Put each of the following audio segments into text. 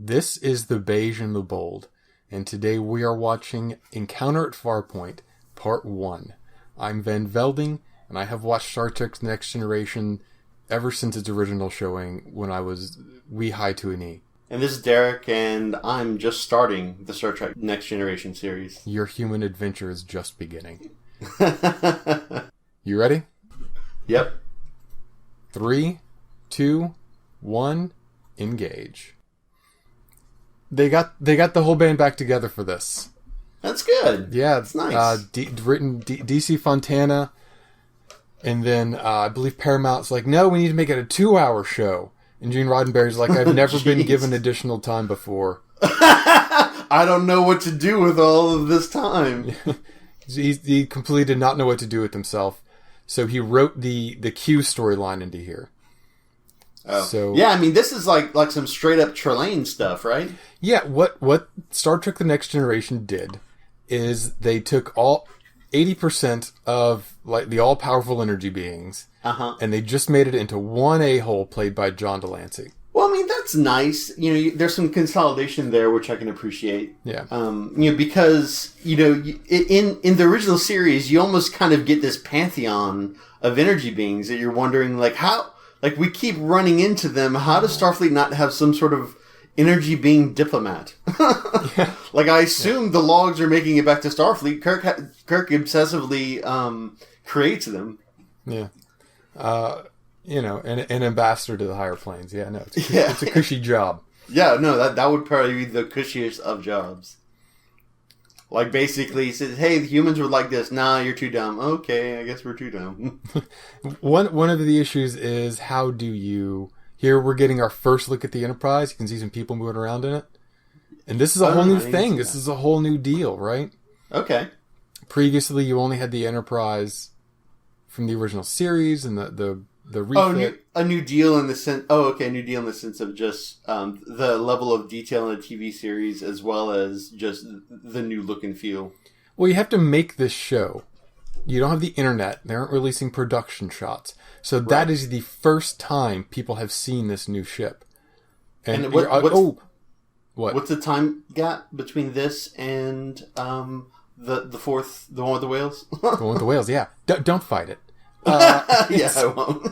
This is the Beige and the Bold, and today we are watching Encounter at Farpoint, Part 1. I'm Van Velding, and I have watched Star Trek The Next Generation ever since its original showing when I was wee high to a knee. And this is Derek, and I'm just starting the Star Trek Next Generation series. Your human adventure is just beginning. You ready? Yep. 3, 2, 1, engage. They got the whole band back together for this. That's good. Yeah, it's nice. Written DC Fontana, and then I believe Paramount's like, no, we need to make it a 2-hour show. And Gene Roddenberry's like, I've never been given additional time before. I don't know what to do with all of this time. He completely did not know what to do with himself, so he wrote the Q storyline into here. Oh. So yeah, I mean, this is like some straight up Trelane stuff, right? Yeah, what Star Trek The Next Generation did is they took all 80% of like the all-powerful energy beings, and they just made it into one a-hole played by John Delancey. Well, I mean, that's nice. You know, there's some consolidation there, which I can appreciate. Yeah. Because, in the original series, you almost kind of get this pantheon of energy beings that you're wondering, like, how... Like, we keep running into them. How does Starfleet not have some sort of energy being diplomat? Yeah. Like, I assume the logs are making it back to Starfleet. Kirk obsessively creates them. Yeah. An ambassador to the higher planes. Yeah, no, it's a cushy job. Yeah, no, that would probably be the cushiest of jobs. Like, basically, he says, hey, the humans were like this. Nah, you're too dumb. Okay, I guess we're too dumb. One of the issues is, how do you... Here, we're getting our first look at the Enterprise. You can see some people moving around in it. And this is a whole new thing. This is a whole new deal, right? Okay. Previously, you only had the Enterprise from the original series and the refit. A new deal in the sense... Oh, okay, a new deal in the sense of just the level of detail in a TV series as well as just the new look and feel. Well, you have to make this show. You don't have the internet. They aren't releasing production shots. So that is the first time people have seen this new ship. And what's the time gap between this and the fourth, the one with the whales? The one with the whales, yeah. Don't fight it. Yeah, I won't.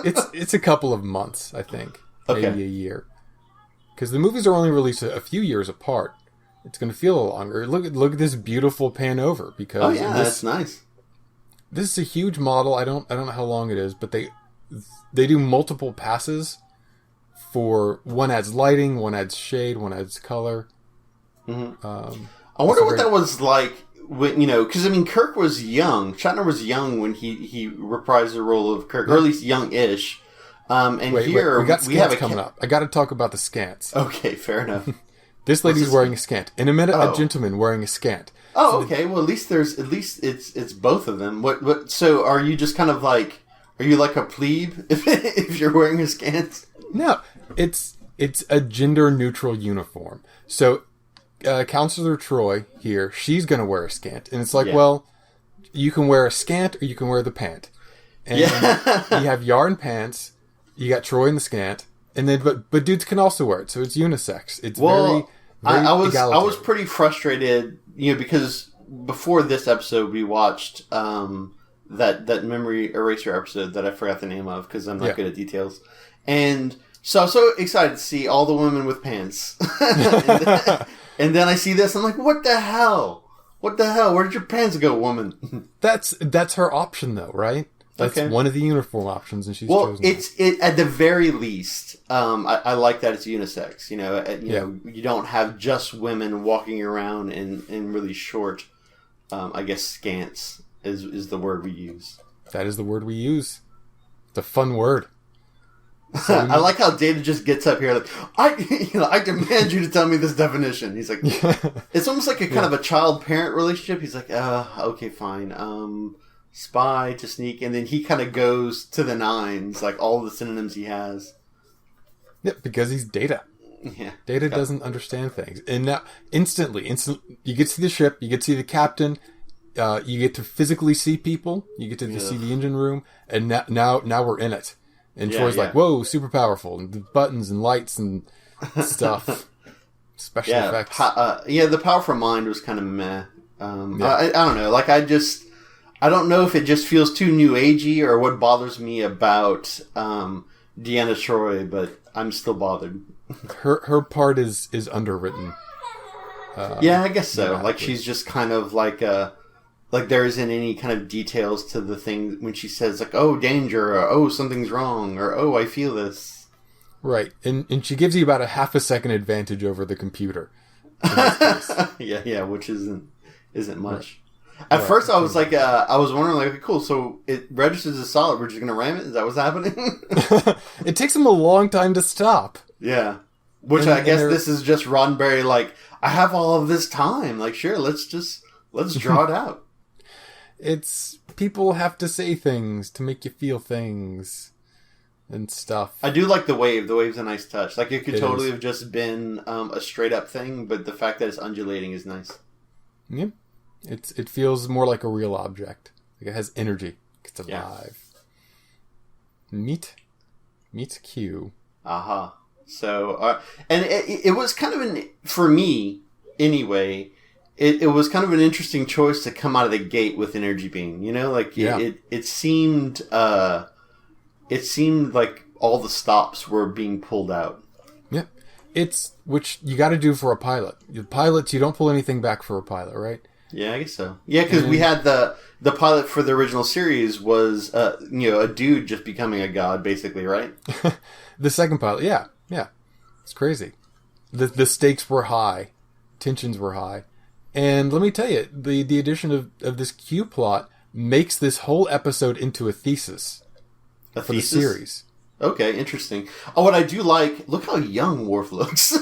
it's a couple of months, I think. Maybe a year. Because the movies are only released a few years apart. It's going to feel a little longer. Look at this beautiful pan over. Because that's nice. This is a huge model. I don't know how long it is, but they do multiple passes. For one adds lighting, one adds shade, one adds color. Mm-hmm. I wonder what that was like. When, because I mean, Kirk was young. Shatner was young when he reprised the role of Kirk, or at least young-ish. We have coming up. I got to talk about the scants. Okay, fair enough. This lady's wearing a scant. In a minute, a gentleman wearing a scant. Oh, okay. Well, at least it's both of them. What? So, are you just kind of like, are you like a plebe if you're wearing a scant? No, it's a gender-neutral uniform. So. Counselor Troy here, she's going to wear a scant. And it's like, well, you can wear a scant or you can wear the pant. And you have yarn pants, you got Troy in the scant, and then but dudes can also wear it, so it's unisex. It's very I was pretty frustrated, because before this episode we watched that memory eraser episode that I forgot the name of because I'm not good at details. And so I was so excited to see all the women with pants. And then I see this, I'm like, what the hell? What the hell? Where did your pants go, woman? That's her option, though, right? That's one of the uniform options, and she's chosen. Well, at the very least, I like that it's unisex. You don't have just women walking around in really short, I guess, scants is the word we use. That is the word we use. It's a fun word. So I like how Data just gets up here like, I demand you to tell me this definition. He's like, it's almost like a kind of a child-parent relationship. He's like, okay, fine. Spy to sneak. And then he kind of goes to the nines, like all the synonyms he has. Yeah, because he's Data. Yeah. Data doesn't understand things. And now, instantly, you get to see the ship, you get to see the captain, you get to physically see people, you get to see the engine room, and now we're in it. And Troy's like, whoa, super powerful. And the buttons and lights and stuff. special effects. The Powerful Mind was kind of meh. I don't know. Like, I don't know if it just feels too new agey or what bothers me about Deanna Troi, but I'm still bothered. Her part is underwritten. I guess so. Like, she's just kind of like there isn't any kind of details to the thing when she says, like, oh, danger, or oh, something's wrong, or oh, I feel this. Right. And she gives you about a half a second advantage over the computer. Which isn't much. Right. At first, I was like, I was wondering, like, okay, cool, so it registers as solid, we're just going to ram it? Is that what's happening? It takes him a long time to stop. Yeah. Which I guess this is just Roddenberry, like, I have all of this time. Like, sure, let's draw it out. It's, people have to say things to make you feel things and stuff. I do like the wave. The wave's a nice touch. Like, it could totally have just been a straight up thing, but the fact that it's undulating is nice. Yeah. It feels more like a real object. Like, it has energy. It's alive. Yeah. Meet Q. Aha. So, and it was kind of for me, anyway, it was kind of an interesting choice to come out of the gate with Energy Beam. You know, like, it seemed like all the stops were being pulled out. Yeah. Which you got to do for a pilot. Pilots, you don't pull anything back for a pilot, right? Yeah, I guess so. Yeah, because we had the pilot for the original series was, a dude just becoming a god, basically, right? The second pilot, yeah. It's crazy. The stakes were high. Tensions were high. And let me tell you, the addition of this Q plot makes this whole episode into a thesis. For the series. Okay, interesting. Oh, what I do like, look how young Worf looks.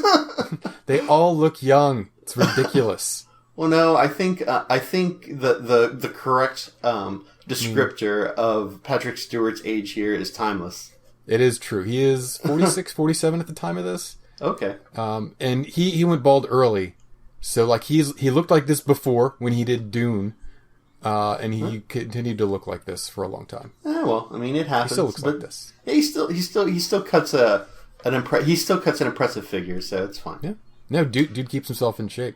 They all look young. It's ridiculous. Well, no, I think the correct descriptor of Patrick Stewart's age here is timeless. It is true. He is 46, 47 at the time of this. Okay. And he went bald early, so like he looked like this before when he did Dune, and he continued to look like this for a long time. Well, I mean, it happens. He still looks like this. Yeah, he still cuts an impressive figure, so it's fine. Yeah. No, dude keeps himself in shape.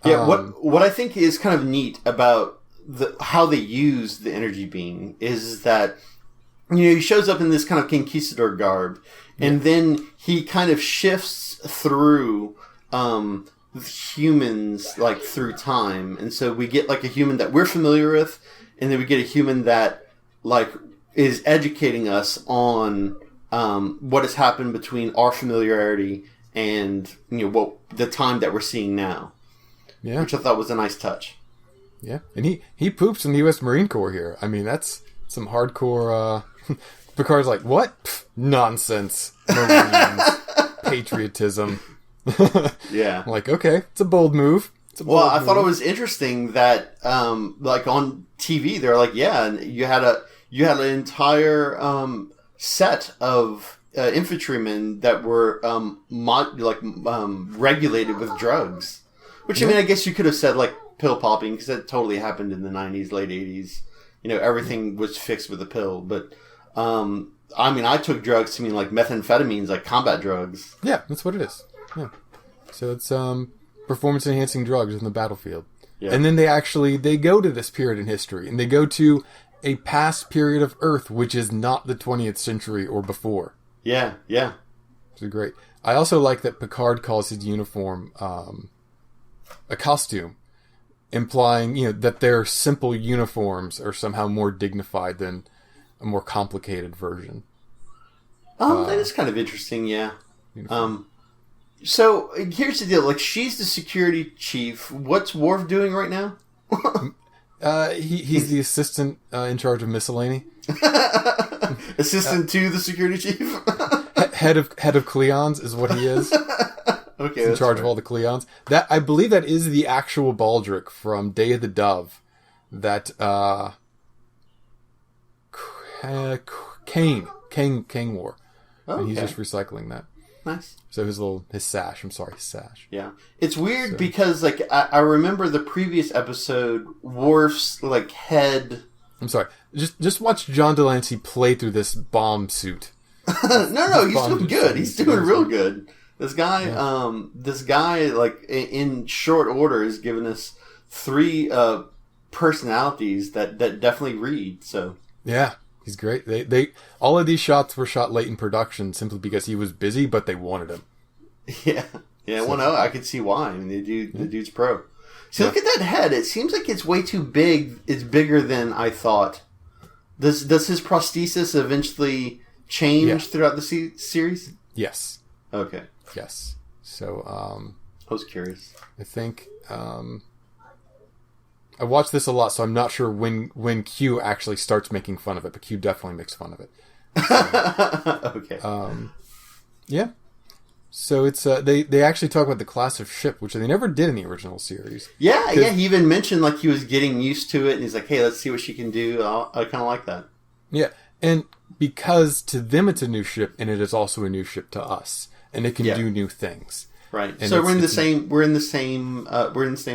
Yeah, what I think is kind of neat about how they use the Energy Beam is that, he shows up in this kind of conquistador garb, and then he kind of shifts through humans, like, through time. And so we get, like, a human that we're familiar with, and then we get a human that, like, is educating us on what has happened between our familiarity and, the time that we're seeing now. Yeah. Which I thought was a nice touch. Yeah. And he poops in the U.S. Marine Corps here. I mean, that's some hardcore... Picard's like, what? Pfft, nonsense. Marines. Patriotism. Yeah. I'm like, okay, it's a bold move. I thought it was interesting that, like, on TV, they're like, yeah, and you had an entire set of infantrymen that were regulated with drugs. Which, I mean, I guess you could have said, like, pill popping, because that totally happened in the 90s, late 80s. Everything was fixed with a pill. But, I mean, I took drugs to mean, like, methamphetamines, like combat drugs. Yeah, that's what it is. Yeah. So it's performance-enhancing drugs in the battlefield. Yeah. And then they go to this period in history, and they go to a past period of Earth, which is not the 20th century or before. Yeah, yeah. It's great. I also like that Picard calls his uniform a costume, implying, that their simple uniforms are somehow more dignified than a more complicated version. That is kind of interesting, yeah. So, here's the deal. Like, she's the security chief. What's Worf doing right now? He's the assistant in charge of miscellany. Assistant to the security chief? head of Cleons is what he is. Okay, he's in charge of all the Cleons. That, I believe that is the actual Baldric from Day of the Dove that Kane wore. Okay. And he's just recycling that. Nice. So his sash. Yeah. It's weird because, like, I remember the previous episode, Worf's, like, head... I'm sorry. Just watch John Delancey play through this bomb suit. No, he's doing good. He's doing real good. This guy, like in short order, has given us 3 personalities that definitely read. So yeah, he's great. They all of these shots were shot late in production simply because he was busy, but they wanted him. Yeah. So, well, no, I could see why. I mean, the dude's pro. See, look at that head. It seems like it's way too big. It's bigger than I thought. Does his prosthesis eventually change throughout the series? Yes. Okay. Yes. So, I was curious. I think I watched this a lot, so I'm not sure when Q actually starts making fun of it, but Q definitely makes fun of it. So, okay. Yeah. So it's they actually talk about the class of ship, which they never did in the original series. Yeah. He even mentioned like he was getting used to it, and he's like, "Hey, let's see what she can do." I kind of like that. Yeah, and because to them it's a new ship, and it is also a new ship to us, and it can do new things. Right. And so we're in the same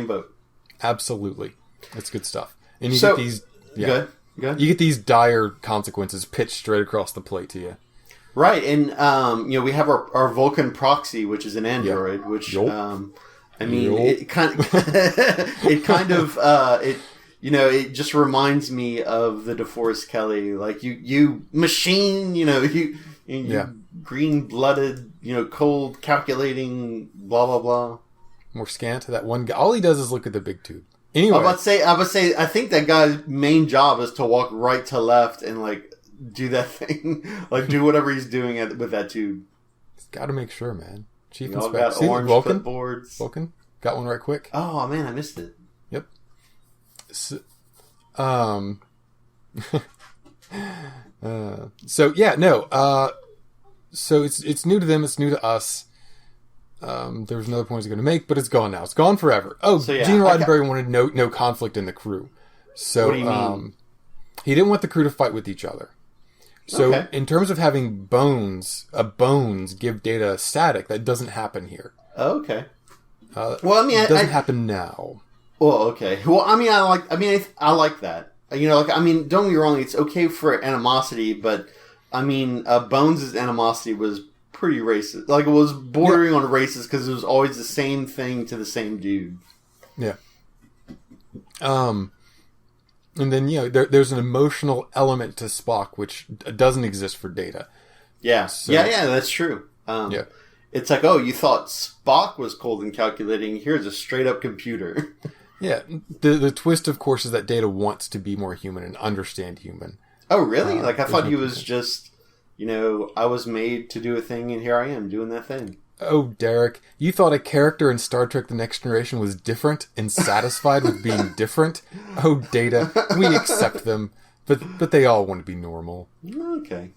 boat. Absolutely, that's good stuff. And you get these. Yeah, good. You get these dire consequences pitched straight across the plate to you. Right, and we have our Vulcan proxy, which is an android, which it just reminds me of the DeForest Kelley, like you machine, you green-blooded, cold, calculating, blah blah blah. More scant. That one guy, all he does is look at the big tube. Anyway, I would say, I think that guy's main job is to walk right to left and like do that thing, like do whatever he's doing with that tube. He's got to make sure, man. Chief Inspector. Inspector. See, orange clipboards. Vulcan got one right quick. Oh man, I missed it. Yep. So, so it's new to them. It's new to us. There was another point I was going to make, but it's gone now. It's gone forever. Oh, so, Gene Roddenberry wanted no conflict in the crew. So what do you mean? He didn't want the crew to fight with each other. So in terms of having bones give Data static, that doesn't happen here. Oh, okay. It doesn't happen now. Well, okay. Well, I like that. Don't get me wrong. It's okay for animosity, but Bones' animosity was pretty racist. Like it was bordering on racist because it was always the same thing to the same dude. Yeah. And then, there's an emotional element to Spock, which doesn't exist for Data. Yeah. So, yeah, that's true. It's like, you thought Spock was cold and calculating. Here's a straight-up computer. Yeah. The twist, of course, is that Data wants to be more human and understand human. Oh, really? I thought he was just, I was made to do a thing, and here I am doing that thing. Oh, Derek, you thought a character in Star Trek The Next Generation was different and satisfied with being different? Oh, Data, we accept them, but they all want to be normal. Okay.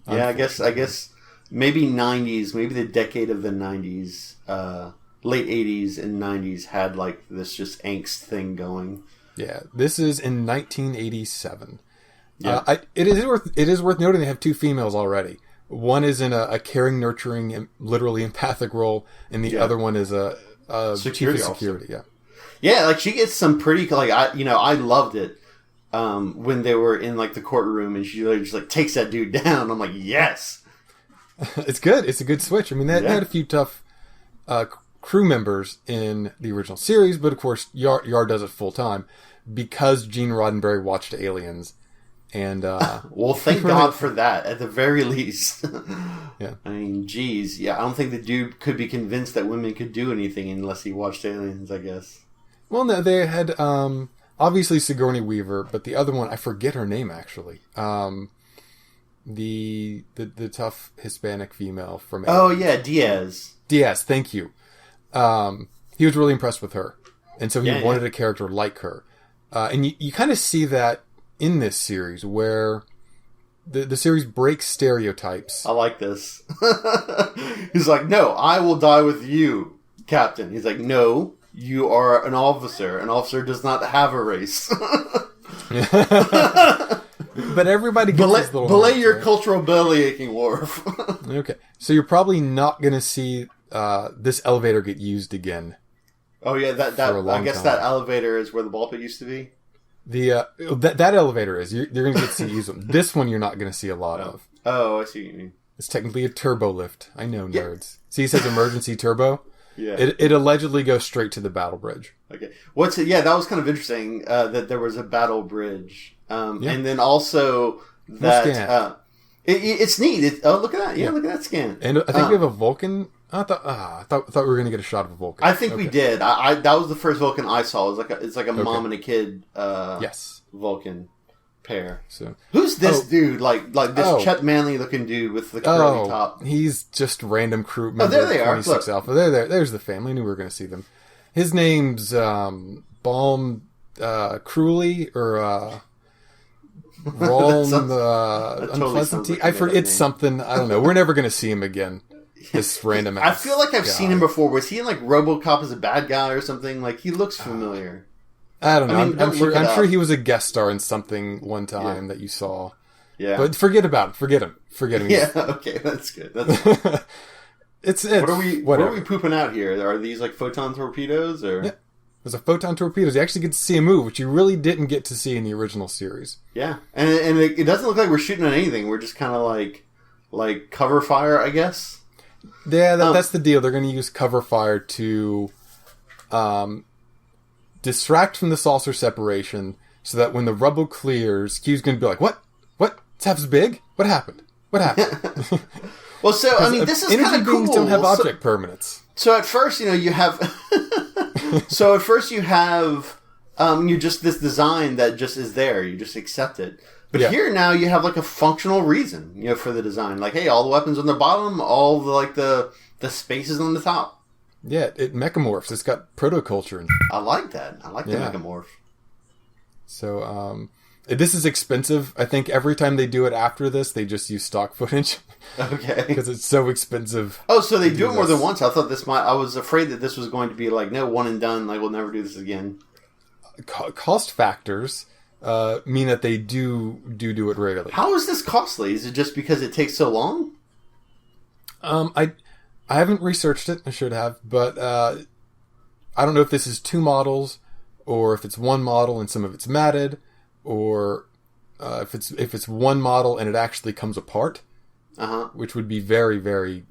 Yeah, I guess maybe 90s, maybe the decade of the 90s, late 80s and 90s had like this just angst thing going. Yeah, this is in 1987. Yeah. It is worth noting they have 2 females already. One is in a caring, nurturing, and literally empathic role, and the other one is a security chief of security. Officer. Yeah, like she gets some pretty I loved it when they were in like the courtroom, and she just like takes that dude down. I'm like, yes, it's good. It's a good switch. I mean, they had a few tough crew members in the original series, but of course, Yar does it full time because Gene Roddenberry watched Aliens. And well, thank God for that, at the very least. Yeah. I mean, geez. Yeah, I don't think the dude could be convinced that women could do anything unless he watched Aliens, I guess. Well, no, they had, obviously Sigourney Weaver, but the other one, I forget her name, actually. The tough Hispanic female from Aliens. Oh, yeah, Diaz. Diaz, thank you. He was really impressed with her. And so he wanted a character like her. And you kind of see that in this series, where the series breaks stereotypes. I like this. He's like, no, I will die with you, Captain. He's like, no, you are an officer. An officer does not have a race. But everybody gets this little belay your cultural bellyaching, Worf. Okay, so you're probably not going to see this elevator get used again. Oh yeah, I guess that elevator is where the ball pit used to be. That elevator is. You're going to get to use them. This one you're not going to see a lot of. Oh, I see what you mean. It's technically a turbo lift. I know, nerds. See, it says emergency turbo. Yeah. It allegedly goes straight to the battle bridge. Okay. That was kind of interesting that there was a battle bridge. And then also that it's neat. Look at that. Yeah, look at that scan. And I think we have a Vulcan. I thought we were going to get a shot of a Vulcan. I think we did. That was the first Vulcan I saw. It's like a mom and a kid Vulcan pair. So who's this dude? Like this Chet Manley looking dude with the curly top. He's just random crew member. There they are. 26 Alpha. There's the family. I knew we were going to see them. His name's Balm Cruelly or Ralm Unpleasant. I forget. It's something. I don't know. We're never going to see him again. This random. I feel like I've seen him before. Was he in like RoboCop as a bad guy or something? Like he looks familiar. I don't know. I'm sure he was a guest star in something one time that you saw. Yeah. But forget about him. Forget him. Yeah. Okay. That's good. It's what are we pooping out here? Are these like photon torpedoes or? Yeah. There's a photon torpedoes. You actually get to see a move, which you really didn't get to see in the original series. Yeah, and it doesn't look like we're shooting at anything. We're just kind of like cover fire, I guess. Yeah, that's the deal. They're going to use cover fire to distract from the saucer separation, so that when the rubble clears, Q's going to be like, "What? Tev's big? What happened? What happened?" Well, so I mean, this is kind of cool. Beings don't have object permanence. So at first, you have. So at first you have you just this design that just is there. You just accept it. But here now you have like a functional reason, for the design. Like, hey, all the weapons on the bottom, all the spaces on the top. Yeah, it mechamorphs. It's got protoculture. I like that. I like the mechamorph. So this is expensive. I think every time they do it after this, they just use stock footage. Okay. Because it's so expensive. Oh, so they do it more than once. I thought I was afraid that this was going to be like, no, one and done. Like, we'll never do this again. Cost factors mean that they do it rarely. How is this costly? Is it just because it takes so long? I haven't researched it. I should have. But I don't know if this is 2 models or if it's 1 model and some of it's matted, or if it's 1 model and it actually comes apart, which would be very, very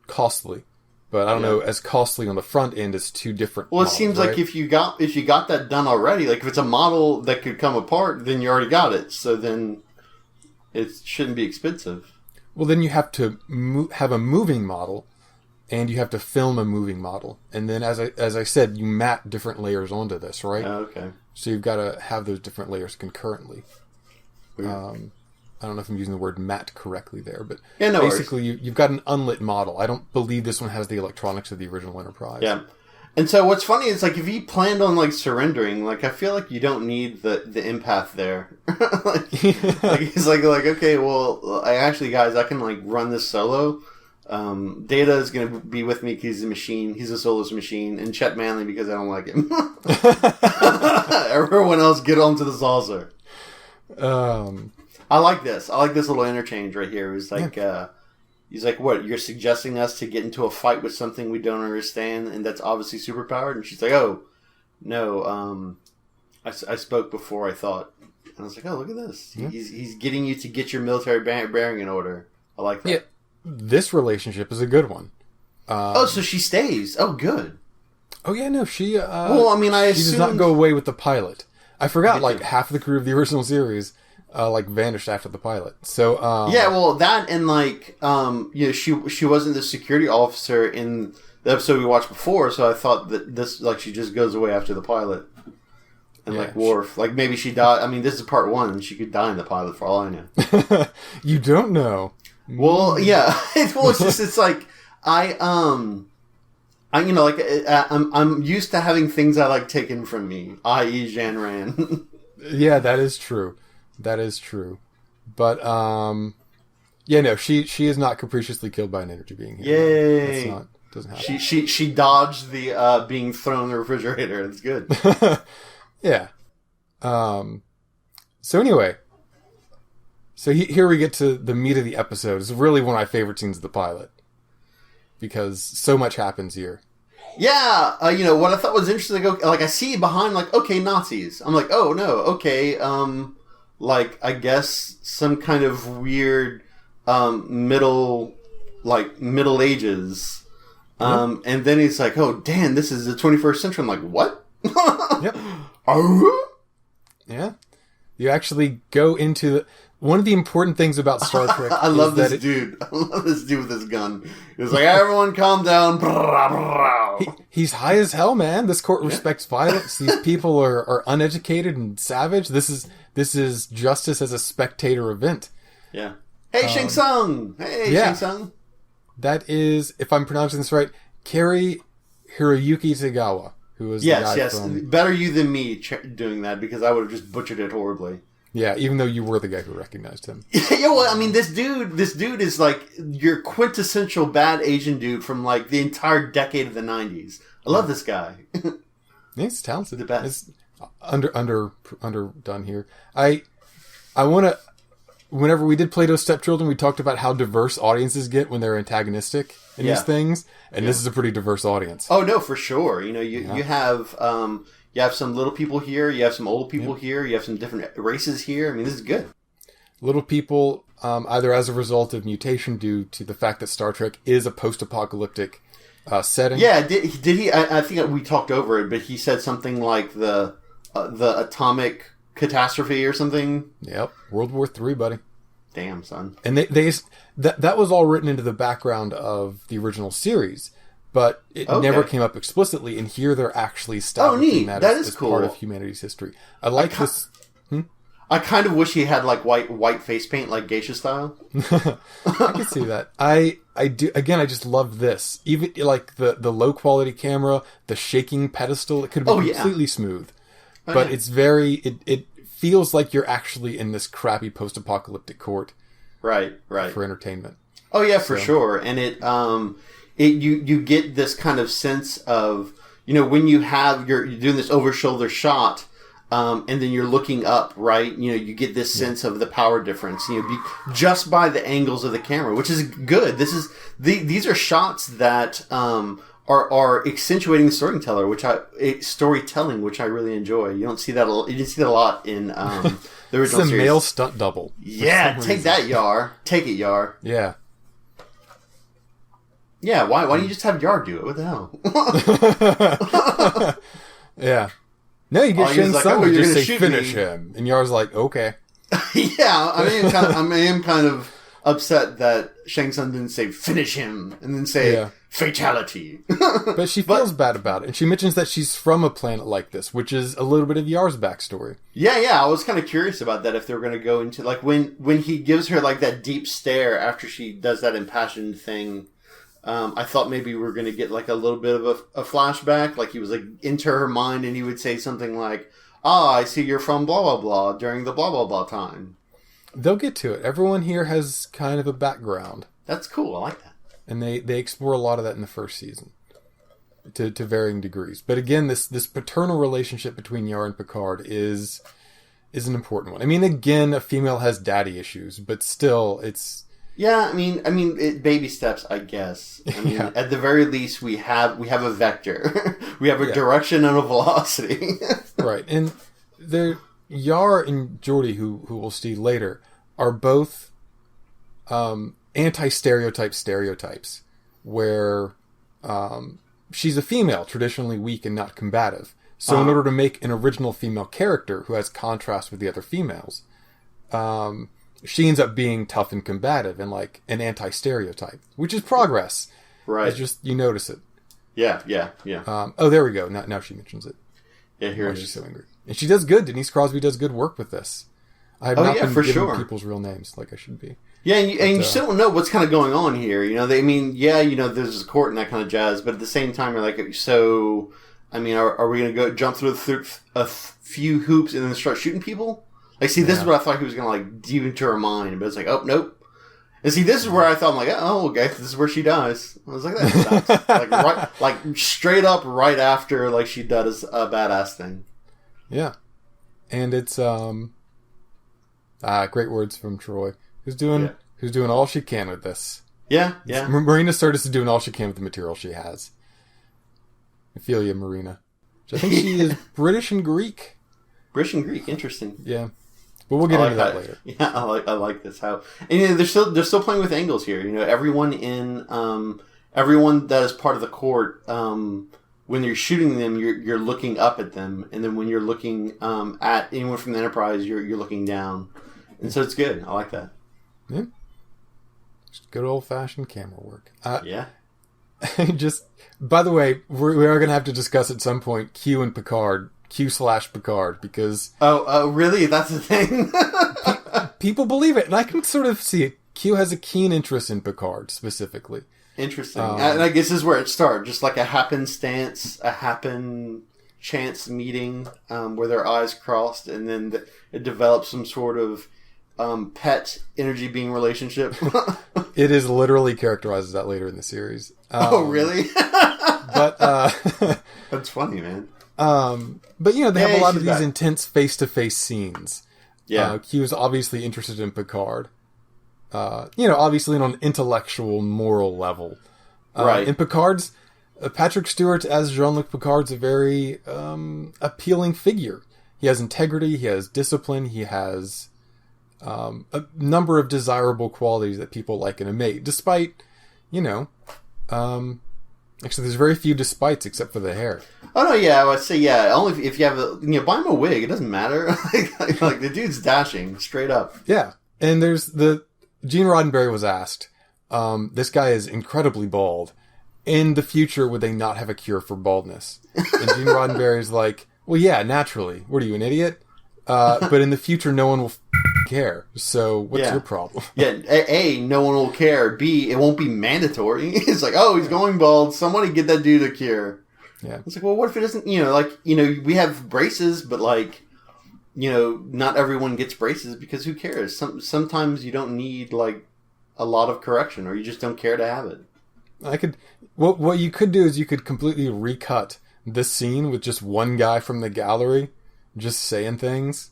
costly. But I don't know, as costly on the front end as 2 different models, it seems like if you got that done already, like if it's a model that could come apart, then you already got it. So then it shouldn't be expensive. Well, then you have to have a moving model, and you have to film a moving model. And then, as I said, you mat different layers onto this, right? Oh, okay. So you've got to have those different layers concurrently. I don't know if I'm using the word mat correctly there, but basically you've got an unlit model. I don't believe this one has the electronics of the original Enterprise. Yeah. And so what's funny is, like, if he planned on, like, surrendering, like, I feel like you don't need the empath there. like he's like, okay, well, guys, I can, like, run this solo. Data is going to be with me because he's a machine. He's a soulless machine. And Chet Manley because I don't like him. Everyone else get onto the saucer. I like this. I like this little interchange right here. It's like, he's like, what, you're suggesting us to get into a fight with something we don't understand and that's obviously superpowered? And she's like, oh, no, I spoke before I thought. And I was like, oh, look at this. Yeah. He's getting you to get your military bearing in order. I like that. Yeah. This relationship is a good one. So she stays. Oh, good. Oh, yeah, no, she... well, I mean, she does not go away with the pilot. I forgot, like, half of the crew of the original series... vanished after the pilot. So that and like she wasn't the security officer in the episode we watched before, so I thought that this, like, she just goes away after the pilot. And like Worf, like maybe she died. I mean, this is part 1 and she could die in the pilot for all I know. You don't know. Well, yeah. It's like I'm used to having things I like taken from me, i.e. Jan Rand. Yeah, that is true. That is true. But, she is not capriciously killed by an energy being here. Yay! No, doesn't happen. She dodged the being thrown in the refrigerator. That's good. Yeah. So anyway. So here we get to the meat of the episode. It's really one of my favorite scenes of the pilot. Because so much happens here. Yeah, what I thought was interesting, like I see behind, like, okay, Nazis. I'm like, oh no, okay, like, I guess some kind of weird middle ages. And then he's like, oh, Dan, this is the 21st century. I'm like, what? Yep. Yeah. You actually go into one of the important things about Star Trek. I love this dude. I love this dude with his gun. He's like, everyone calm down. He's high as hell, man. This court respects violence. These people are uneducated and savage. This is justice as a spectator event. Yeah. Hey, Shang Tsung! Hey, Shang Tsung! That is, if I'm pronouncing this right, Kari Hiroyuki Tagawa, who is the guy from... Better you than me doing that, because I would have just butchered it horribly. Yeah, even though you were the guy who recognized him. Yeah, well, I mean, this dude is like your quintessential bad Asian dude from like the entire decade of the 90s. I love this guy. Yeah, he's talented. The best. It's underdone here. I want to... Whenever we did Plato's Stepchildren, we talked about how diverse audiences get when they're antagonistic in these things, and this is a pretty diverse audience. Oh no, for sure. You know, you have some little people here, you have some old people here, you have some different races here. I mean, this is good. Little people, either as a result of mutation due to the fact that Star Trek is a post-apocalyptic setting. Yeah, did he? I think we talked over it, but he said something like the atomic catastrophe or something. Yep, World War III, buddy. Damn, son. And that was all written into the background of the original series, but it never came up explicitly. And here they're actually establishing that as cool. Part of humanity's history. I like this. I kind of wish he had like white face paint, like geisha style. I can see that. I do. Again, I just love this. Even like the low quality camera, the shaking pedestal. It could be completely smooth. But it's very, it feels like you're actually in this crappy post-apocalyptic court. Right. For entertainment. Oh yeah, for sure. And you get this kind of sense of, you know, when you're doing this over-shoulder shot, and then you're looking up, right? You know, you get this sense of the power difference, you know, just by the angles of the camera, which is good. These are shots that, are accentuating the storytelling, which I really enjoy. You don't see that. You didn't see that a lot in the original series. It's a male stunt double. Yeah, take that, Yar. Take it, Yar. Yeah. Yeah. Why don't you just have Yar do it? What the hell? Yeah. No, you get Shane Sung to just say finish him, and Yar's like, okay. Yeah, I am kind of upset that Shang Tsung didn't say finish him and then say fatality. But she feels bad about it, and she mentions that she's from a planet like this, which is a little bit of Yar's backstory. Yeah, I was kind of curious about that, if they were going to go into like when he gives her like that deep stare after she does that impassioned thing. I thought maybe we were going to get like a little bit of a flashback, like he was like into her mind, and he would say something like, I see you're from blah blah blah during the blah blah blah time. They'll get to it. Everyone here has kind of a background. That's cool. I like that. And they explore a lot of that in the first season, to varying degrees. But again, this paternal relationship between Yar and Picard is an important one. I mean, again, a female has daddy issues, but still, it's... Yeah, I mean, baby steps, I guess. I mean, at the very least, we have a vector. We have a direction and a velocity. Right, and Yar and Geordi, who we'll see later, are both stereotypes, where she's a female, traditionally weak and not combative. So in order to make an original female character who has contrast with the other females, she ends up being tough and combative and like an anti-stereotype, which is progress. Right. It's just, you notice it. Yeah. Oh, there we go. Now she mentions it. Yeah, here it is. She's so angry. And she does good. Denise Crosby does good work with this. I have not been giving people's real names like I should be. Yeah, and you still don't know what's kind of going on here. You know, there's a court and that kind of jazz, but at the same time, you're like, so, I mean, are we going to go jump through a few hoops and then start shooting people? Like, see, this is what I thought he was going to, like, deep into her mind, but it's like, oh, nope. And see, this is where I thought, I'm like, oh, okay, this is where she dies. I was like, that sucks. like straight up right after, like, she does a badass thing. Yeah. And it's, great words from Troy, who's doing all she can with this. Yeah. Marina Sirtis is doing all she can with the material she has. I feel you, Marina. I think she is British and Greek. British and Greek, interesting. Yeah. But we'll get into that later. Yeah, I like this. How and they're still playing with angles here. Everyone that is part of the court. When you're shooting them, you're looking up at them, and then when you're looking at anyone from the Enterprise, you're looking down, and so it's good. I like that. Yeah, just good old fashioned camera work. Yeah. Just by the way, we are going to have to discuss at some point Q and Picard, Q/Picard, because really, that's the thing. People believe it, and I can sort of see it. Q has a keen interest in Picard specifically. Interesting. And I guess this is where it started. Just like a happenstance, chance meeting where their eyes crossed, and then it developed some sort of pet energy being relationship. It is literally characterized as that later in the series. Oh, really? But that's funny, man. But they have a lot of these intense face-to-face scenes. Yeah. Q is obviously interested in Picard. Obviously on an intellectual, moral level. Right. And Picard's... Patrick Stewart as Jean-Luc Picard's a very appealing figure. He has integrity, he has discipline, he has a number of desirable qualities that people like in a mate. Despite, actually there's very few despites except for the hair. Oh, no, yeah, I would say, yeah, only if you have buy him a wig, it doesn't matter. like the dude's dashing, straight up. Yeah. And there's Gene Roddenberry was asked, this guy is incredibly bald. In the future, would they not have a cure for baldness? And Gene Roddenberry's like, well, yeah, naturally. What are you, an idiot? But in the future, no one will care. So what's your problem? Yeah, A, no one will care. B, it won't be mandatory. It's like, oh, he's going bald. Somebody get that dude a cure. Yeah. It's like, well, what if it doesn't, we have braces, but not everyone gets braces because who cares? Sometimes you don't need a lot of correction, or you just don't care to have it. What you could do is you could completely recut this scene with just one guy from the gallery just saying things.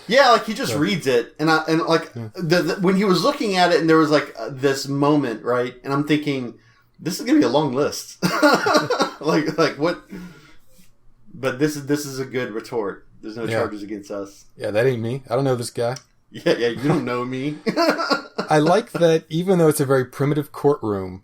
Yeah, he just reads it, and when he was looking at it, and there was this moment, right? And I'm thinking, this is gonna be a long list. like what? But this is a good retort. There's no charges against us. Yeah, that ain't me. I don't know this guy. Yeah, you don't know me. I like that even though it's a very primitive courtroom,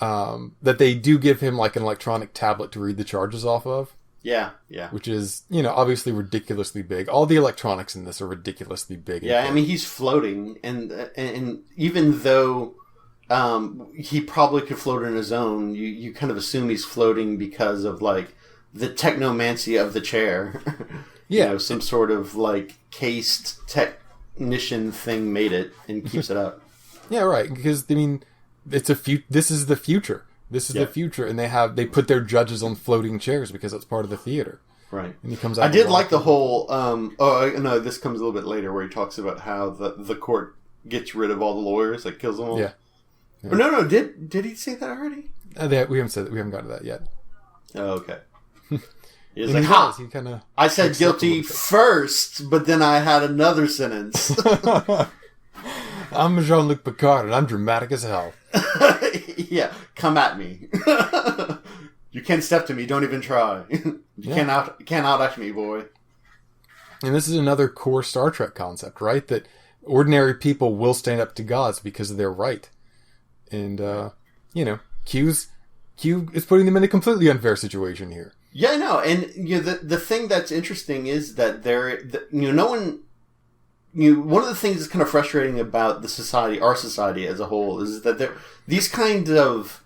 that they do give him an electronic tablet to read the charges off of. Yeah. Which is, obviously ridiculously big. All the electronics in this are ridiculously big. Yeah, I mean, he's floating, and even though he probably could float on his own, you kind of assume he's floating because of the technomancy of the chair. Yeah. Some sort of cased technician thing made it and keeps it up. Yeah, right. Because this is the future. This is the future, and they put their judges on floating chairs because that's part of the theater. Right. And he comes out. I did like the whole. No, this comes a little bit later where he talks about how the court gets rid of all the lawyers, kills them all. Yeah. Oh, no. Did he say that already? We haven't said that. We haven't gotten to that yet. Oh, okay. He's he kinda I said guilty first, but then I had another sentence. I'm Jean-Luc Picard, and I'm dramatic as hell. Yeah, come at me. You can't step to me. Don't even try. You can't out-act me, boy. And this is another core Star Trek concept, right? That ordinary people will stand up to gods because they're right. And, Q is putting them in a completely unfair situation here. Yeah, no, and the thing that's interesting is that no one. One of the things that's kind of frustrating about our society as a whole, is that these kinds of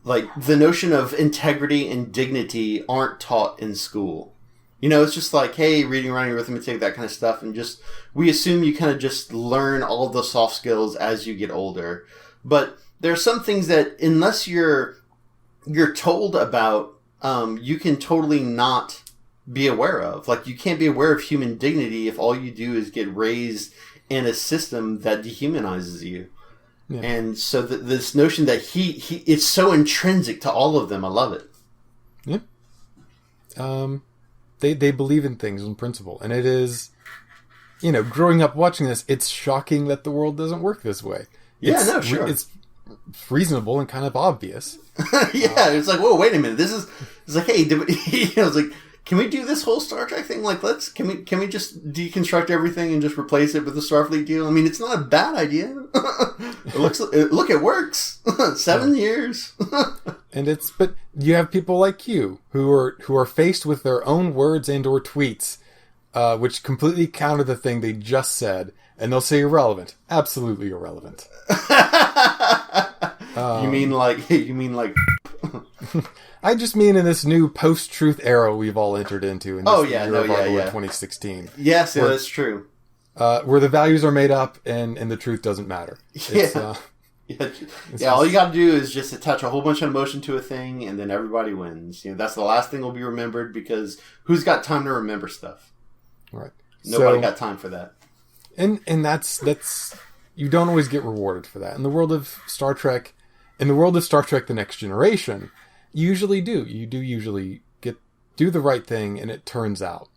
the notion of integrity and dignity aren't taught in school. It's just hey, reading, writing, arithmetic, that kind of stuff, and we assume you kind of just learn all of the soft skills as you get older. But there are some things that unless you're told about, you can totally not be aware of. You can't be aware of human dignity if all you do is get raised in a system that dehumanizes you. Yeah. And so this notion that it's so intrinsic to all of them. I love it. Yeah. They believe in things in principle, and it is, growing up watching this, it's shocking that the world doesn't work this way. Sure. It's reasonable and kind of obvious. Yeah, it's whoa, wait a minute. This is, it's hey, it's can we do this whole Star Trek thing? Like, can we just deconstruct everything and just replace it with the Starfleet deal? I mean, it's not a bad idea. It works. 7 years. But you have people like Q who are faced with their own words and or tweets, which completely counter the thing they just said, and they'll say irrelevant. Absolutely irrelevant. You mean like I just mean in this new post-truth era we've all entered into in this year of our Lord 2016. Yes, that's true. Where the values are made up and the truth doesn't matter. All you got to do is just attach a whole bunch of emotion to a thing, and then everybody wins. That's the last thing will be remembered, because who's got time to remember stuff? Right. Nobody got time for that. And that's you don't always get rewarded for that. In the world of Star Trek, The Next Generation, you usually do. You do usually do the right thing, and it turns out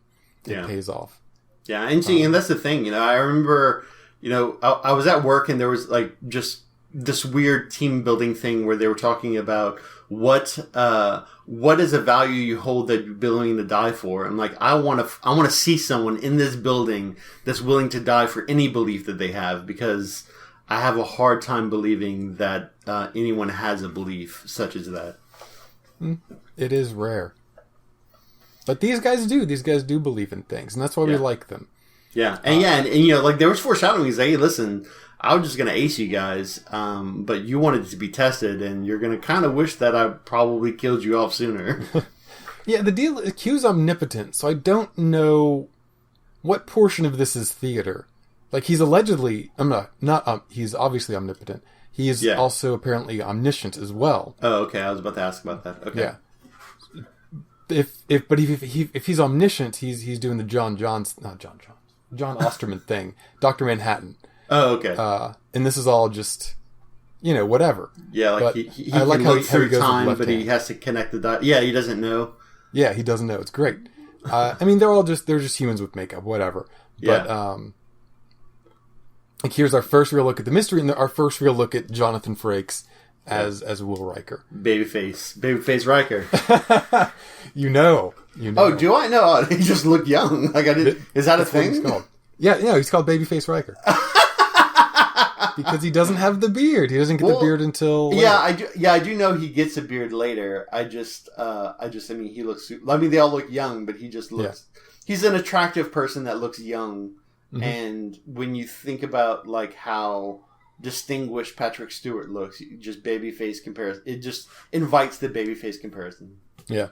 it pays off. Yeah, and that's the thing. I remember, I was at work, and there was like just this weird team building thing where they were talking about what is a value you hold that you're willing to die for. I'm like, I want to see someone in this building that's willing to die for any belief that they have, because I have a hard time believing that anyone has a belief such as that. It is rare. But these guys do. These guys do believe in things, and that's why we like them. Yeah. And like there was foreshadowing. He's like, hey, listen, I was just going to ace you guys, but you wanted to be tested, and you're going to kind of wish that I probably killed you off sooner. Yeah, the deal is Q's omnipotent, so I don't know what portion of this is theater. Like, he's allegedly... he's obviously omnipotent. He is also apparently omniscient as well. Oh, okay. I was about to ask about that. Okay. Yeah. If he's omniscient, he's doing the John Osterman thing. Dr. Manhattan. Oh, okay. And this is all just, whatever. Yeah, like but he I like can look through time, but he has to connect the dots. Yeah, he doesn't know. Yeah, he doesn't know. It's great. I mean, they're just humans with makeup, whatever. But like, here's our first real look at the mystery, and our first real look at Jonathan Frakes as Will Riker. Babyface Riker. You know. Oh, do I know? Oh, he just looked young. Like I did. Is that a thing? He's called. Yeah, he's called Babyface Riker. Because he doesn't have the beard. He doesn't get the beard until later. I do know he gets a beard later. I mean, he looks... I mean, they all look young, but he just looks... Yeah. He's an attractive person that looks young. Mm-hmm. And when you think about, like, how distinguished Patrick Stewart looks, just babyface comparison, it just invites the babyface comparison. Yeah.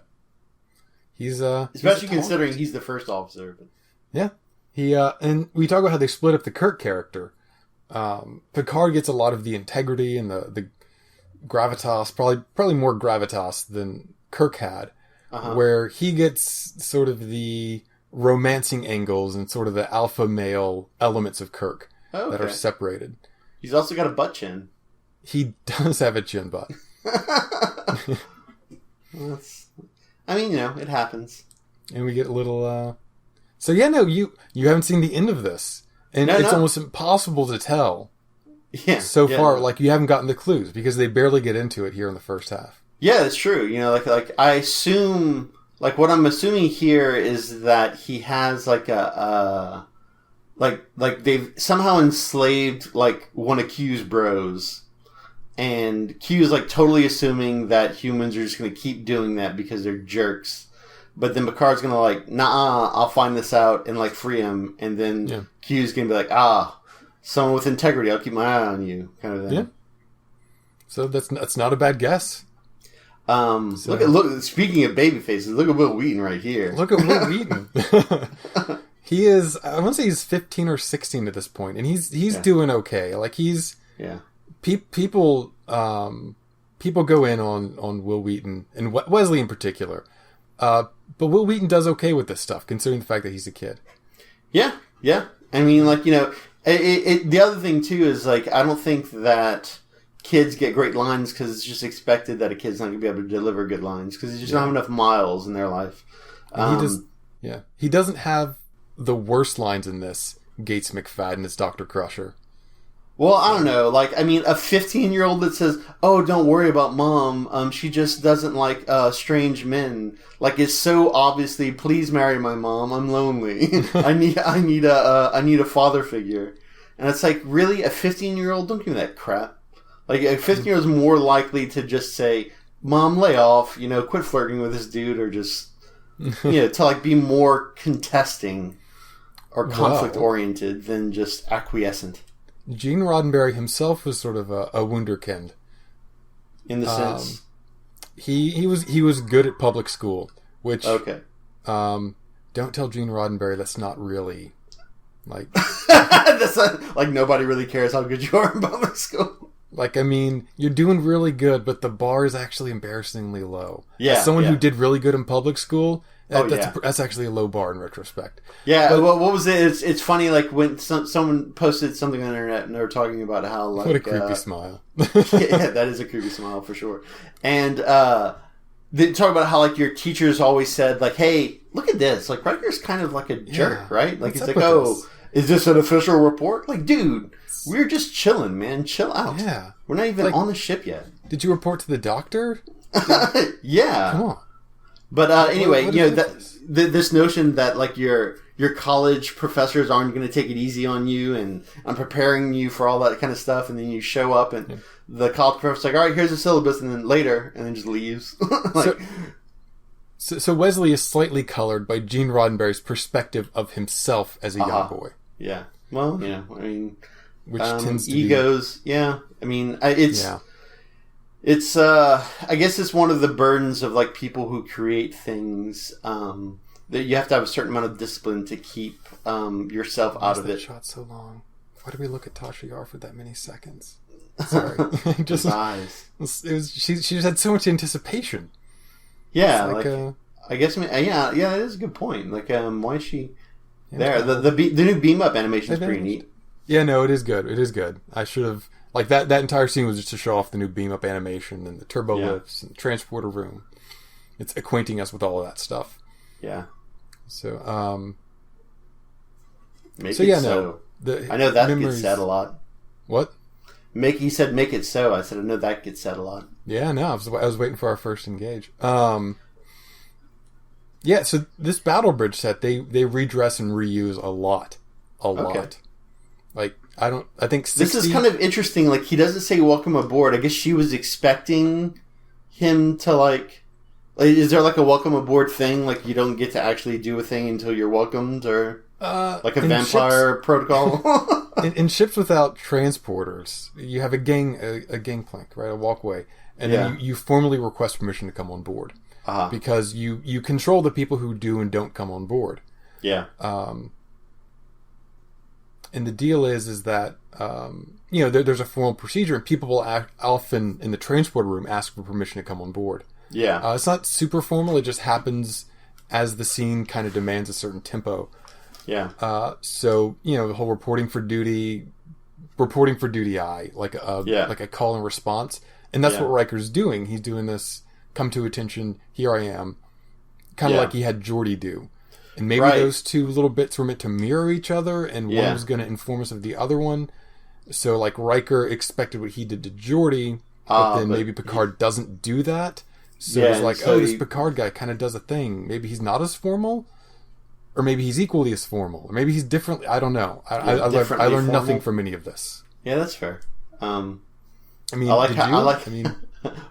He's especially considering he's the first officer. But... Yeah. He and we talk about how they split up the Kirk character. Picard gets a lot of the integrity and the gravitas, probably more gravitas than Kirk had, where he gets sort of the romancing angles and sort of the alpha male elements of Kirk that are separated. He's also got a butt chin. He does have a chin butt. I mean, it happens. And we get a little... So yeah, no, you haven't seen the end of this. And it's almost impossible to tell so far. Like, you haven't gotten the clues, because they barely get into it here in the first half. Yeah, it's true. Like I assume... Like, what I'm assuming here is that he has, like, a... Like they've somehow enslaved, like, one of Q's bros. And Q is, like, totally assuming that humans are just going to keep doing that because they're jerks. But then Picard's going to, like, nah, I'll find this out and, like, free him. And then Q's going to be like, someone with integrity, I'll keep my eye on you, kind of thing. Yeah. So that's not a bad guess. Look. Speaking of baby faces, look at Will Wheaton right here. Look at Will Wheaton. He is. I want to say he's 15 or 16 at this point, and he's doing okay. Like, he's people go in on Will Wheaton and Wesley in particular, but Will Wheaton does okay with this stuff, considering the fact that he's a kid. Yeah. I mean, like, the other thing too is, like, I don't think that kids get great lines because it's just expected that a kid's not going to be able to deliver good lines because they just don't have enough miles in their life. He doesn't have the worst lines in this. Gates McFadden as Dr. Crusher. Well, I don't know. Like, I mean, a 15-year-old that says, "Oh, don't worry about mom. She just doesn't like strange men." Like, it's so obviously, "Please marry my mom. I'm lonely. I need a father figure." And it's like, really, a 15-year-old? Don't give me that crap. Like, a 15-year-old is more likely to just say, "Mom, lay off. Quit flirting with this dude," or just to like be more contesting or conflict oriented than just acquiescent. Gene Roddenberry himself was sort of a wunderkind. In the sense? He was good at public school, which... Okay. Don't tell Gene Roddenberry that's not really, like... That's not, like, nobody really cares how good you are in public school. Like, I mean, you're doing really good, but the bar is actually embarrassingly low. Yeah. As someone who did really good in public school... That's actually a low bar in retrospect. Yeah, but, well, what was it? It's funny, like, when someone posted something on the internet and they were talking about how, like... What a creepy smile. Yeah, that is a creepy smile, for sure. And they talk about how, like, your teachers always said, like, "Hey, look at this. Like, Riker's kind of like a jerk, right?" Like, it's like, "Oh, is this an official report?" Like, dude, we're just chilling, man. Chill out. Yeah. We're not even on the ship yet. Did you report to the doctor? Yeah. Come on. But anyway, this notion that like your college professors aren't going to take it easy on you, and I'm preparing you for all that kind of stuff, and then you show up and the college professor's like, "All right, here's the syllabus," and then later, and then just leaves. Like, so Wesley is slightly colored by Gene Roddenberry's perspective of himself as a young boy. Yeah. Well, I mean, which tends to egos. Yeah. I mean, it's. Yeah. It's, I guess it's one of the burdens of, like, people who create things, that you have to have a certain amount of discipline to keep, yourself out of it. Shot so long. Why did we look at Tasha Yar for that many seconds? Sorry. Just eyes. She just had so much anticipation. Yeah. Like, I guess, yeah, that is a good point. Like, why is she there? The new beam up animation is pretty neat. Yeah, no, it is good. It is good. I should have... Like, that entire scene was just to show off the new beam-up animation and the turbo lifts and the transporter room. It's acquainting us with all of that stuff. Yeah. So, Make it so. I know that gets said a lot. What? He said, "Make it so." I said, "I know that gets said a lot." Yeah, no, I was waiting for our first engage. Yeah, so this Battle Bridge set, they redress and reuse a lot. Okay. Like, I think 60... This is kind of interesting. Like, he doesn't say welcome aboard. I guess she was expecting him to, like... is there, like, a welcome aboard thing? Like, you don't get to actually do a thing until you're welcomed? Or, like, a vampire protocol? in ships without transporters, you have a gangplank, right? A walkway. And then you formally request permission to come on board. Because you control the people who do and don't come on board. Yeah. And the deal is that, there's a formal procedure, and people will often, in the transport room, ask for permission to come on board. Yeah. It's not super formal. It just happens as the scene kind of demands a certain tempo. Yeah. So, the whole reporting for duty eye, like a call and response. And that's what Riker's doing. He's doing this, come to attention, here I am. Kind of like he had Geordi do. And maybe those two little bits were meant to mirror each other, and one was going to inform us of the other one. So, like, Riker expected what he did to Geordi, but then maybe Picard doesn't do that. So it's like, this Picard guy kind of does a thing. Maybe he's not as formal, or maybe he's equally as formal, or maybe he's different. I don't know. I learned nothing from any of this. Yeah, that's fair. I mean,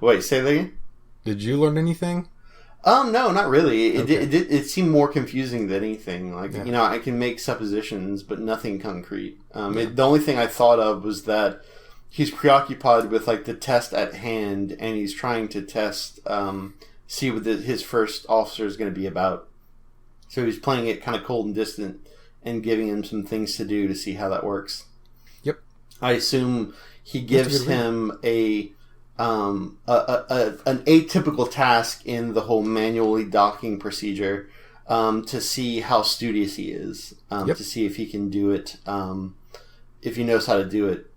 wait, say that again? Did you learn anything? No, not really. It seemed more confusing than anything. Like, I can make suppositions, but nothing concrete. The only thing I thought of was that he's preoccupied with, like, the test at hand, and he's trying to see what his first officer is going to be about. So he's playing it kind of cold and distant and giving him some things to do to see how that works. Yep. I assume he gives him an atypical task in the whole manually docking procedure to see how studious he is, to see if he can do it, if he knows how to do it.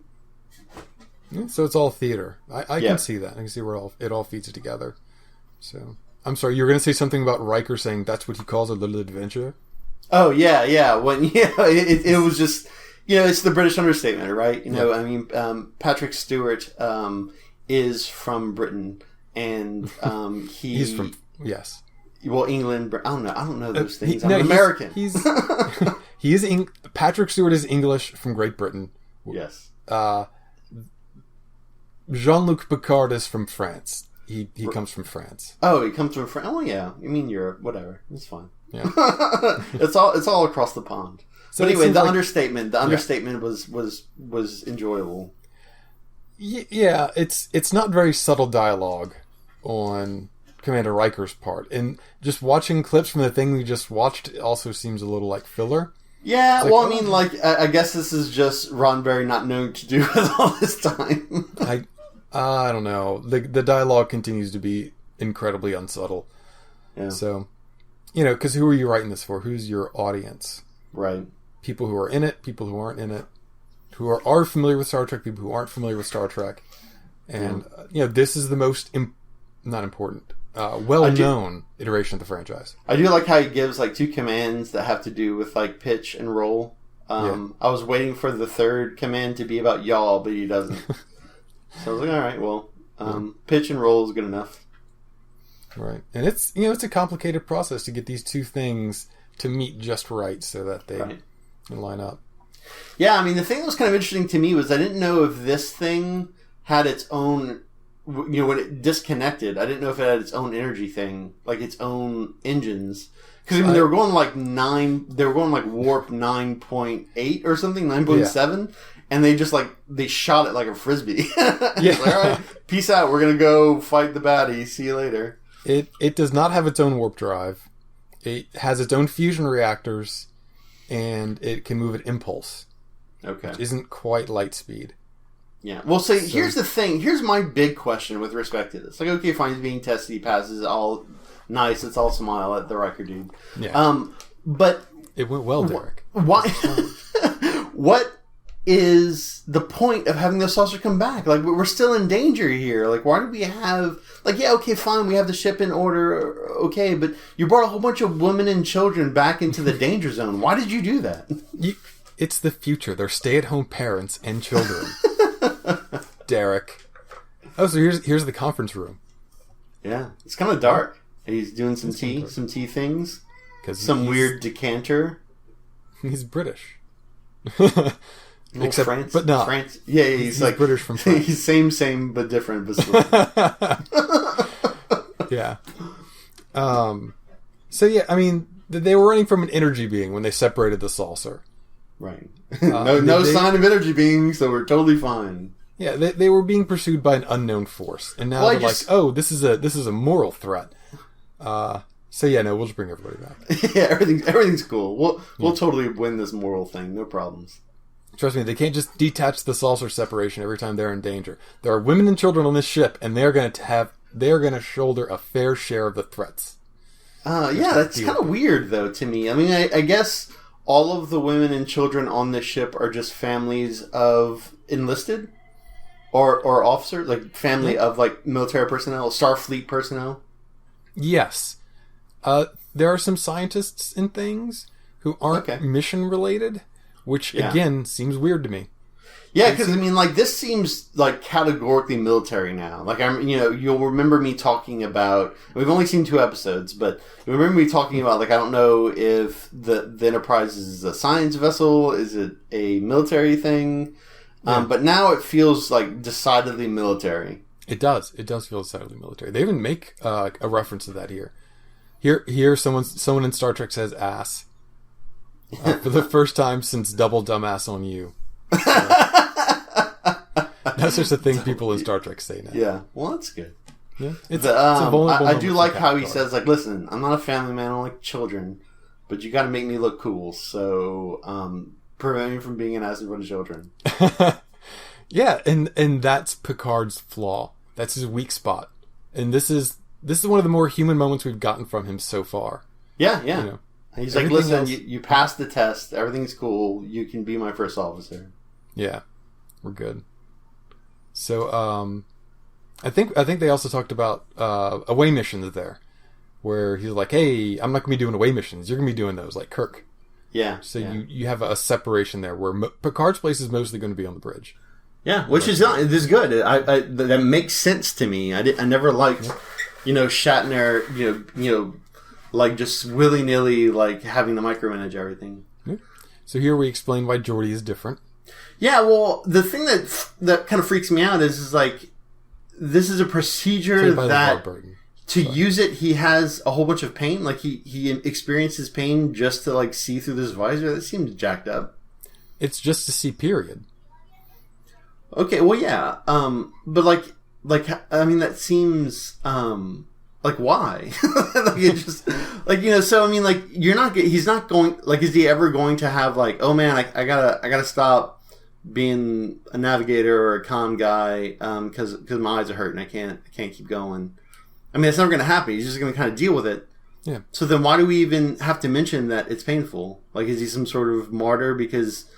Yeah, so it's all theater. I can see that. I can see where it all feeds together. So I'm sorry, you were going to say something about Riker saying that's what he calls a little adventure? Oh, yeah. When it was just... it's the British understatement, right? I mean, Patrick Stewart is from Britain, and he's from yes. Well, England. I don't know those things. I'm American. Patrick Stewart is English from Great Britain. Yes. Jean-Luc Picard is from France. He comes from France. Oh, he comes from France. Oh, yeah. You mean Europe? Whatever. It's fine. Yeah. It's all across the pond. So but anyway, the understatement was enjoyable. Yeah, it's not very subtle dialogue on Commander Riker's part, and just watching clips from the thing we just watched also seems a little like filler. Yeah, like, well, I mean, I guess this is just Roddenberry not knowing what to do with all this time. I don't know. The dialogue continues to be incredibly unsubtle. Yeah. So, because who are you writing this for? Who's your audience? Right. People who are in it, people who aren't in it, who are familiar with Star Trek, people who aren't familiar with Star Trek. And, this is the most, not important, well-known iteration of the franchise. I do like how he gives, 2 commands that have to do with, pitch and roll. I was waiting for the third command to be about y'all, but he doesn't. So I was like, all right, well, pitch and roll is good enough. Right. And it's, it's a complicated process to get these 2 things to meet just right so that they can line up. Yeah, I mean, the thing that was kind of interesting to me was I didn't know if this thing had its own, when it disconnected, I didn't know if it had its own energy thing, its own engines. Because, I mean, they were going warp 9.8 or something, 9.7. Yeah. And they just, they shot it like a frisbee. Yeah. All right, peace out. We're going to go fight the baddie. See you later. It does not have its own warp drive. It has its own fusion reactors, and it can move at impulse. Okay. Which isn't quite light speed. Yeah. Well, so here's the thing. Here's my big question with respect to this. Okay, fine, he's being tested. He passes. All nice. It's all smile at the Riker dude. Yeah. But it went well, Derek. Why? What is the point of having the saucer come back? We're still in danger here. Why do we have... okay, fine, we have the ship in order, okay, but you brought a whole bunch of women and children back into the danger zone. Why did you do that? It's the future. They're stay-at-home parents and children. Derek. Oh, so here's the conference room. Yeah, it's kind of dark. He's doing some tea things. Some weird decanter. He's British. Except France, but not France. Yeah, he's British from France. He's same but different. Yeah. So yeah, I mean, they were running from an energy being when they separated the saucer. Right. No sign of energy being, so we're totally fine. Yeah, they were being pursued by an unknown force, and now they're like, oh, this is a moral threat. So yeah, no, we'll just bring everybody back. Yeah, everything's cool. We'll totally win this moral thing, no problems. Trust me, they can't just detach the saucer separation every time they're in danger. There are women and children on this ship, and they're going to shoulder a fair share of the threats. Yeah, that's kind of weird, though, to me. I mean, I guess all of the women and children on this ship are just families of enlisted or officers, family of military personnel, Starfleet personnel. Yes, there are some scientists and things who aren't mission related. Which, again, seems weird to me. Yeah, because, I mean, this seems, categorically military now. You'll remember me talking about... We've only seen 2 episodes, but you remember me talking about, I don't know if the Enterprise is a science vessel, is it a military thing? Yeah. But now it feels, decidedly military. It does. It does feel decidedly military. They even make a reference to that here. Here, someone in Star Trek says ass. For the first time since Double Dumbass on You. That's just a thing people in Star Trek say now. Yeah, well, that's good. Yeah, it's a vulnerable I do like how he says, listen, I'm not a family man, I don't like children, but you got to make me look cool, so prevent me from being an ass in front of children. Yeah, and that's Picard's flaw. That's his weak spot, and this is one of the more human moments we've gotten from him so far. Yeah. He's listen, you passed the test. Everything's cool. You can be my first officer. Yeah, we're good. So, I think they also talked about away missions there, where he's like, "Hey, I'm not gonna be doing away missions. You're gonna be doing those, like Kirk." Yeah. So you have a separation there where Picard's place is mostly going to be on the bridge. Yeah, which is good. That makes sense to me. I never liked, Shatner, like just willy nilly, like having to micromanage everything. Yeah. So here we explain why Geordi is different. Yeah, well, the thing that kind of freaks me out is like this is a procedure that to use it, he has a whole bunch of pain. Like he experiences pain just to like see through this visor. That seems jacked up. It's just to see, period. Okay, well, yeah, but like I mean, that seems like why? Like it just like So I mean, like he's not going. Like, is he ever going to have like, oh man, I gotta stop being a navigator or a comm guy because my eyes are hurting. I can't keep going. I mean, it's never going to happen. He's just going to kind of deal with it. Yeah. So then, why do we even have to mention that it's painful? Like, is he some sort of martyr because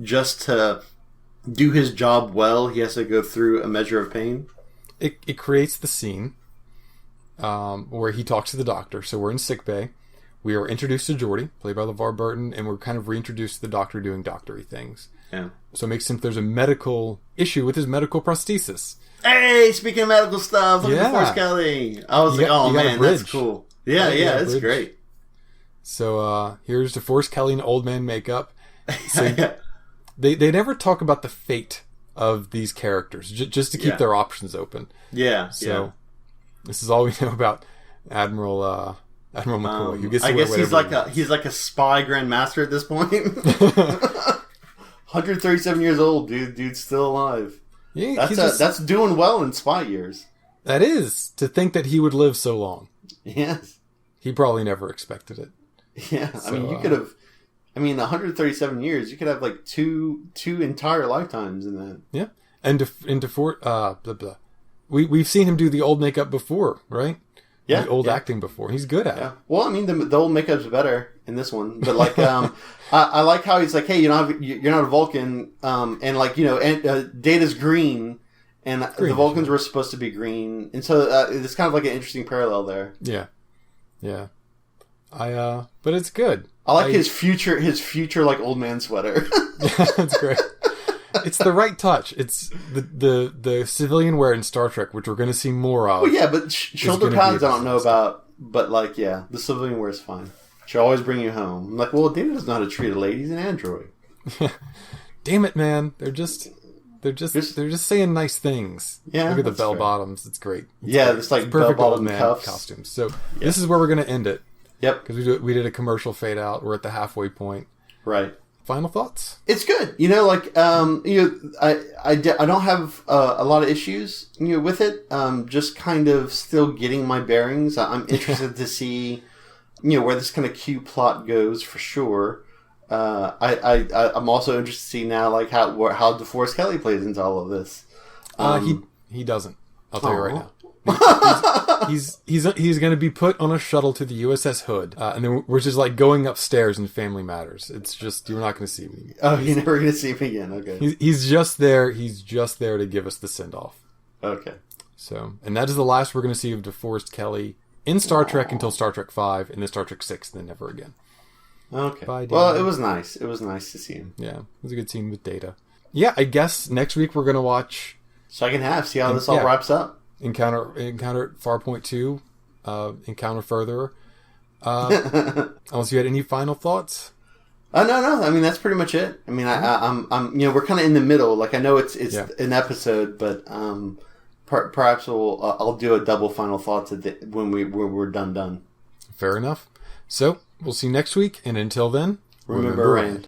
just to do his job well, he has to go through a measure of pain? It creates the scene where he talks to the doctor. So we're in sickbay. We are introduced to Geordi, played by LeVar Burton, and we're kind of reintroduced to the doctor doing doctory things. Yeah. So it makes sense there's a medical issue with his medical prosthesis. Hey, speaking of medical stuff, look at Forrest Kelly. I was oh man, that's cool. Yeah, that's great. So here's DeForest Kelly in old man makeup. So they never talk about the fate of these characters, just to keep their options open. Yeah. So this is all we know about Admiral McCoy. Who gets to I guess he's like a spy Grand Master at this point. 137 years old, dude. Dude's still alive. Yeah, that's doing well in spy years. That is, to think that he would live so long. Yes. He probably never expected it. Yeah, so, I mean, you could have... 137 years, you could have like two entire lifetimes in that. Yeah, and blah blah. We've seen him do the old makeup before, right? Yeah, the old acting before. He's good at it. Well, I mean, the old makeup's better in this one, but like, I like how he's like, hey, you're not a Vulcan, and like Data's green, and the Vulcans were supposed to be green, and so it's kind of like an interesting parallel there. Yeah. But it's good. I like his future like old man sweater. Yeah, that's great. It's the right touch. It's the civilian wear in Star Trek, which we're going to see more of. Well, yeah, but shoulder pads I don't know about. But like, yeah, the civilian wear is fine. She'll always bring you home. I'm like, well, Data doesn't know how to treat a lady. He's an android. Damn it, man! They're just saying nice things. Yeah, look at the bell bottoms. It's great. It's like perfect bell old man cuffs. costumes. So this is where we're going to end it. Yep. Because we did a commercial fade out. We're at the halfway point. Right. Final thoughts? It's good. I don't have a lot of issues with it. Just kind of still getting my bearings. I'm interested to see where this kind of Q plot goes for sure. I'm also interested to see now like how DeForest Kelly plays into all of this. He doesn't. I'll tell you right now. He's going to be put on a shuttle to the USS Hood, and then we're just like going upstairs in Family Matters. It's just you're not going to see me. Oh, you're never going to see me again. Okay. He's just there. He's just there to give us the send off. Okay. So, and that is the last we're going to see of DeForest Kelly in Star Trek until Star Trek V, and then Star Trek VI, and then never again. Okay. Bye, well, it was nice. It was nice to see him. Yeah, it was a good scene with Data. Yeah, I guess next week we're going to watch second half. See how this all wraps up. Encounter Farpoint 2, Encounter Further. Unless you had any final thoughts? No. I mean, that's pretty much it. I mean, I'm we're kind of in the middle. Like, I know it's an episode, but perhaps I'll do a double final thoughts when we're done. Fair enough. So we'll see you next week, and until then, remember Rand.